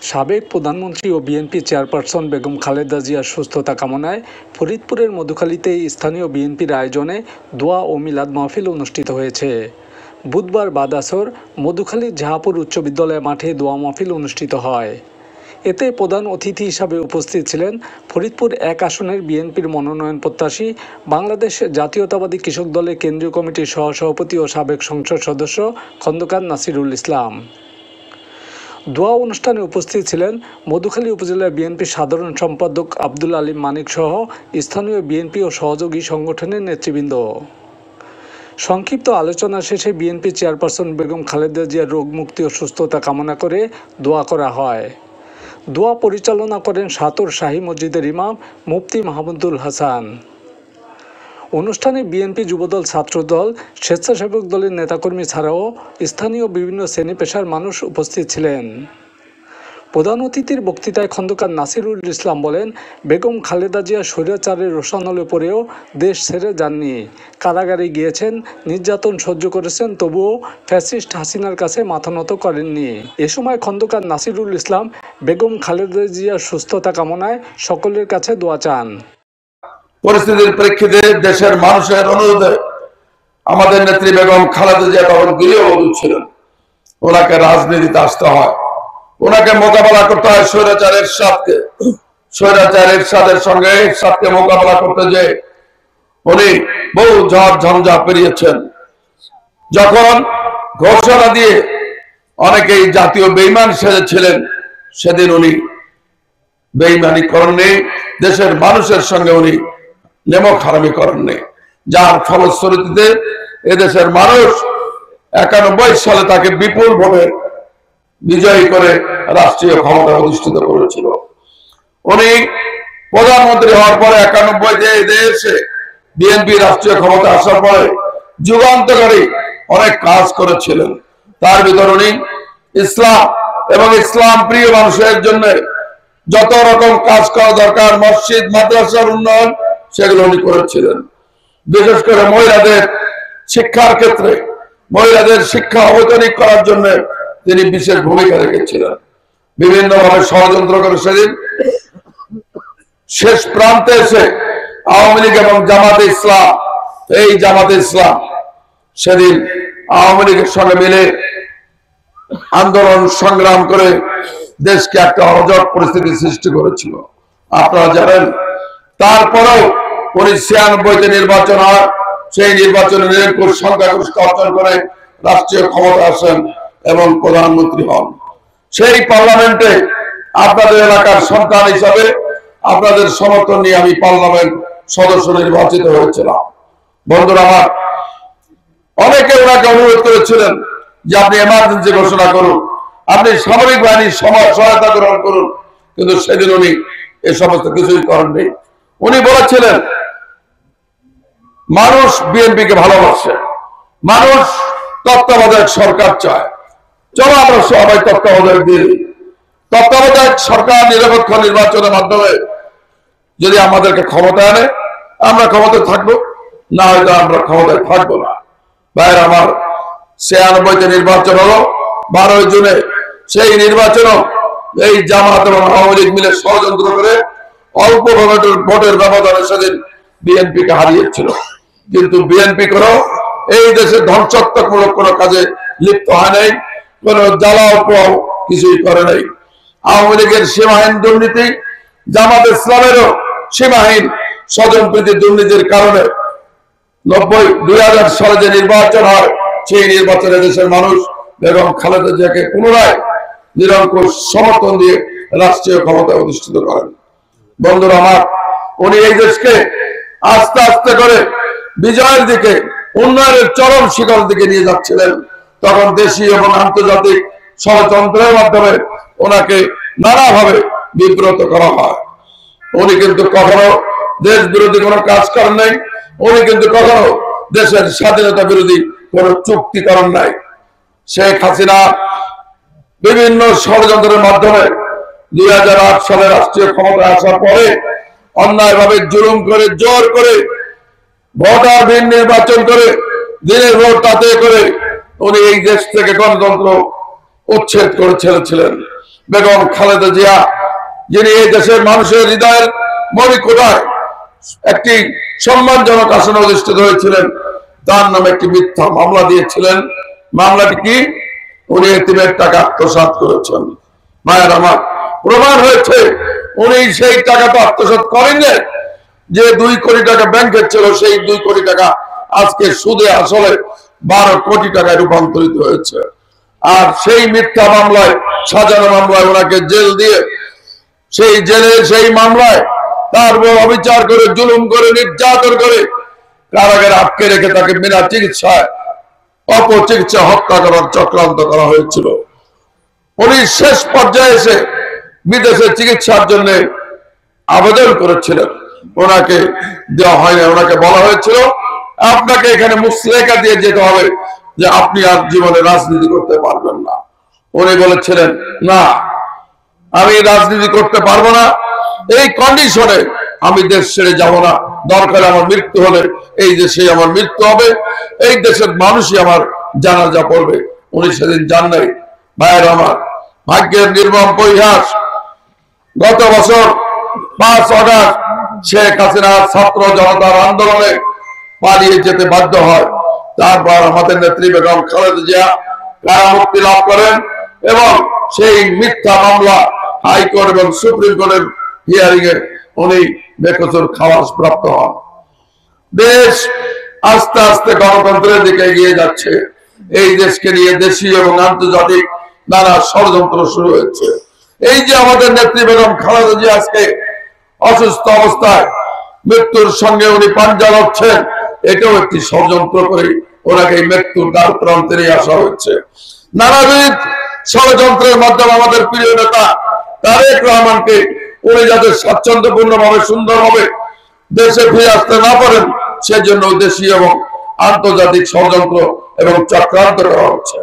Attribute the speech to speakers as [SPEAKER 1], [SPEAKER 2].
[SPEAKER 1] সাবেক প্রধানমন্ত্রী ও BNP chairperson Begum Khaleda জিয়ার সুস্থতা কামনায় ফরিদপুরের মধুখালীতে স্থানীয় বিএনপির আয়োজনে দোয়া ও মিলাদ মাহফিল অনুষ্ঠিত হয়েছে। বুধবার বাদ আসর মধুখালীর জাহাপুর উচ্চ বিদ্যালয় মাঠে দোয়া মাহফিল অনুষ্ঠিত হয়। এতে প্রধান অতিথি হিসাবে উপস্থিত ছিলেন ফরিদপুর ১ আসনের বিএনপির মনোনয়ন প্রত্যাশী বাংলাদেশ জাতীয়তাবাদী কৃষক দলের কেন্দ্রীয় কমিটির সহসভাপতি ও সাবেক সংসদ সদস্য খন্দকার নাসিরুল ইসলাম। দোয়া অনুষ্ঠানে উপস্থিত ছিলেন মধুখালী উপজেলা বিএনপির সাধারণ সম্পাদক আব্দুল আলীম মানিক সহ স্থানীয় বিএনপি ও সহযোগী সংগঠনের নেতৃবৃন্দ। সংক্ষিপ্ত আলোচনা শেষে বিএনপি চেয়ারপারসন বেগম খালেদা জিয়ার রোগ মুক্তি ও সুস্থতা কামনা করে দোয়া করা হয়। দোয়া পরিচালনা করেন সাতর শাহী মসজিদের ইমাম মুফতি মাহমুদুল হাসান। অনুষ্ঠানে বিএনপি যুবদল, ছাত্রদল, স্বেচ্ছাসেবক দলের নেতাকর্মী ছাড়াও স্থানীয় বিভিন্ন শ্রেণী পেশার মানুষ উপস্থিত ছিলেন। প্রধান অতিথির বক্তৃতায় খন্দকার নাসিরুল ইসলাম বলেন, বেগম খালেদা জিয়া স্বৈরাচারের রোষানলে পড়েও দেশ ছেড়ে যাননি, কারাগারে গিয়েছেন, নির্যাতন সহ্য করেছেন, তবুও ফ্যাসিস্ট হাসিনার কাছে মাথা নত করেননি। এ সময় খন্দকার নাসিরুল ইসলাম বেগম খালেদা জিয়ার সুস্থতা কামনায় সকলের কাছে দোয়া চান।
[SPEAKER 2] পরিস্থিতির প্রেক্ষিতে দেশের মানুষের অনুরোধে আমাদের নেত্রী বেগম খালেদা জিয়া তখন গৃহবধূ ছিলেন। ওনাকে রাজনীতিতে আসতে হয়, ওনাকে মোকাবেলা করতে হয় স্বৈরাচারের সাথে। স্বৈরাচারের সাথে সঙ্গে সাথে মোকাবেলা করতে যে উনি বহু ঝড় ঝঞ্ঝা পেরিয়েছেন। যখন ঘোষণা দিয়ে অনেকেই জাতীয় বেঈমান সেজেছিলেন, সেদিন উনি বেঈমানি করেননি, দেশের মানুষের সঙ্গে উনি নেমক হারামি করেননি, যার ফলশ্রুতিতে এদেশের মানুষ 91 সালে তাকে বিপুল ভোটে বিজয়ী করে রাষ্ট্রীয় ক্ষমতা অধিষ্ঠিত করেছিল। উনি প্রধানমন্ত্রী হওয়ার পরে 91-তে দেশে বিএনপি রাষ্ট্রীয় ক্ষমতা আসার পরে যুগান্তকারী অনেক কাজ করেছিলেন। তার ভিতর উনি ইসলাম এবং ইসলাম প্রিয় মানুষের জন্য যত রকম কাজ করা দরকার, মসজিদ মাদ্রাসার উন্নয়ন, সেগুলো উনি করেছিলেন। বিশেষ করে মহিলাদের শিক্ষার ক্ষেত্রে মহিলাদের শিক্ষা অবৈতনিক করার জন্য তিনি বিশেষ ভূমিকা রেখেছিলেন। বিভিন্নভাবে ষড়যন্ত্র করে সেদিন শেষ প্রান্তে এসে আওয়ামী লীগ এবং জামাতে ইসলাম, এই জামাতে ইসলাম সেদিন আওয়ামী লীগের সঙ্গে মিলে আন্দোলন সংগ্রাম করে দেশকে একটা অরাজক পরিস্থিতি সৃষ্টি করেছিল, আপনারা জানেন। তারপরেও 1996-তে নির্বাচন হয়, সেই নির্বাচনে নিরঙ্কুশ সংখ্যাগরিষ্ঠ অর্জন করে রাষ্ট্রীয় ক্ষমতা আসেন এবং প্রধানমন্ত্রী হন। সেই পার্লামেন্টে আপনাদের এলাকার সন্তান হিসাবে আপনাদের সমর্থন নিয়ে আমি পার্লামেন্ট সদস্য নির্বাচিত হয়েছিলাম। বন্ধুরা আমার, অনেকে ওনাকে অনুরোধ করেছিলেন যে আপনি এমার্জেন্সি ঘোষণা করুন, আপনি সামরিক বাহিনীর সহায়তা গ্রহণ করুন, কিন্তু সেদিন উনি এই সমস্ত কিছুই করেননি। উনি বলেছিলেন মানুষ বিএনপিকে ভালোবাসে, মানুষ তত্ত্বাবধায়ক সরকার চায়, চলো আমরা সবাই তত্ত্বাবধায়ক দিই। তত্ত্বাবধায়ক সরকার নিরপেক্ষ নির্বাচনের মাধ্যমে যদি আমাদেরকে ক্ষমতা আনে, আমরা ক্ষমতায় থাকবো, না হয়তো আমরা ক্ষমতায় থাকবো না। ভাইয়ের আমার, 96-তে নির্বাচন হলো, 12 জুনে সেই নির্বাচনও এই জামাত এবং আওয়ামী লীগ মিলে ষড়যন্ত্র করে অল্প ভোটের ব্যবধানে সেদিন বিএনপিকে হারিয়েছিল। কিন্তু বিএনপি কোনো এই দেশে ধ্বংসাত্মকমূলক কোনো কাজে লিপ্ত হয় নাই, কোন জ্বালাও পোড়াও কিছুই করে নাই। আওয়ামী লীগের সীমাহীন দুর্নীতি, জামাত ইসলামেরও সীমাহীন স্বজনপ্রীতি দুর্নীতির কারণে 2000 সালে যে নির্বাচন হয়, সেই নির্বাচনে দেশের মানুষ বেগম খালেদা জিয়াকে পুনরায় নিরঙ্কুশ সমর্থন দিয়ে রাষ্ট্রীয় ক্ষমতা অধিষ্ঠিত করেন। বন্ধুরা আমার, উনি এই দেশকে আস্তে আস্তে করে বিজয়ের দিকে, উন্নয়নের চরম শিখর দিকে নিয়ে যাচ্ছিলেন। তখন দেশীয় এবং আন্তর্জাতিক ষড়যন্ত্রের মাধ্যমে ওনাকে নানাভাবে বিব্রত করা হয়। উনি কিন্তু কখনো দেশ বিরোধী কোনো কাজ করেন নাই, উনি কিন্তু কখনো দেশের স্বাধীনতা বিরোধী কোনো চুক্তি করেন নাই। শেখ হাসিনা বিভিন্ন ষড়যন্ত্রের মাধ্যমে 2008 সালে রাষ্ট্রীয় ক্ষমতা আসার পরে অন্যায়ভাবে জুলুম করে, জোর করে ভোটারবিহীন নির্বাচন করে, দিনের ভোট তাতে করে উনি এই দেশ থেকে গণতন্ত্র উচ্ছেদ করে ছেড়েছিলেন। বেগম খালেদা জিয়া, যিনি এই দেশের মানুষের হৃদয়ের মণিকোঠায় একটি সম্মানজনক আসনে অধিষ্ঠিত হয়েছিলেন, তার নামে একটি মিথ্যা মামলা দিয়েছিলেন। মামলাটি কি? উনি এতিমের টাকা আত্মসাৎ করেছেন। মায়ের আমার, প্রমাণ হয়েছে উনি সেই টাকাটা আত্মসাৎ করেননি। যে 2 কোটি টাকা ব্যাংকে ছিল, সেই 2 কোটি টাকা আজকে সুদে আসলে 12 কোটি টাকায় রূপান্তরিত হয়েছে। আর সেই মিথ্যা মামলায়, সাজানো মামলায় ওনাকে জেল দিয়ে, সেই জেলে সেই মামলায় তার উপর অবিচার করে, জুলুম করে, নির্যাতন করে কারাগারে আটকে রেখে তাকে বিনা চিকিৎসায়, অপচিকিৎসা হত্যা করার চক্রান্ত করা হয়েছিল। উনি শেষ পর্যায়ে এসে বিদেশে চিকিৎসার জন্য আবেদন করেছিলেন, ওনাকে দেওয়া হয়নি। ওনাকে বলা হয়েছিল আপনাকে এখানে মুচলেকা দিয়ে যেতে হবে, যে আপনি আর জীবনে রাজনীতি করতে পারবেন না। উনি বলেছিলেন না, আমি রাজনীতি করতে পারবো না, এই কন্ডিশনে আমি দেশ ছেড়ে যাব না। দরকার আমার মৃত্যু হলে এই দেশে আমার মৃত্যু হবে, এই দেশের মানুষই আমার জানাজা পড়বে। উনি সেদিন যান নাই। ভাইয়ের আমার, ভাগ্যের নির্মম পরিহাস, গত বছর 5 আগস্ট শেখ হাসিনা ছাত্র জনতার আন্দোলনে পালিয়ে যেতে বাধ্য হয়। তারপর আমাদের নেত্রী বেগম খালেদা জিয়া কারামুক্তি লাভ করেন এবং সেই মিথ্যা মামলা হাইকোর্ট এবং সুপ্রিম কোর্টের হিয়ারিং এ উনি বেকসুর খালাস প্রাপ্ত হন। দেশ আস্তে আস্তে গণতন্ত্রের দিকে এগিয়ে যাচ্ছে। এই দেশকে নিয়ে দেশীয় এবং আন্তর্জাতিক নানা ষড়যন্ত্র শুরু হয়েছে। এই যে আমাদের নেত্রী বেগম খালেদা জিয়া আজকে অসুস্থ অবস্থায় মৃত্যুর সঙ্গে উনি পাঞ্জা লড়ছেন, এটাও একটি ষড়যন্ত্র করে ওনাকে এই মৃত্যুর দ্বার প্রান্তে নিয়ে আসা হচ্ছে। নানাবিধ ষড়যন্ত্রের মাধ্যমে আমাদের প্রিয় নেতা তারেক রহমানকে উনি যাতে স্বাচ্ছন্দ্যপূর্ণ ভাবে, সুন্দরভাবে দেশে ফিরে আসতে না পারেন, সেজন্য দেশীয় এবং আন্তর্জাতিক ষড়যন্ত্র এবং চক্রান্ত করা হচ্ছে।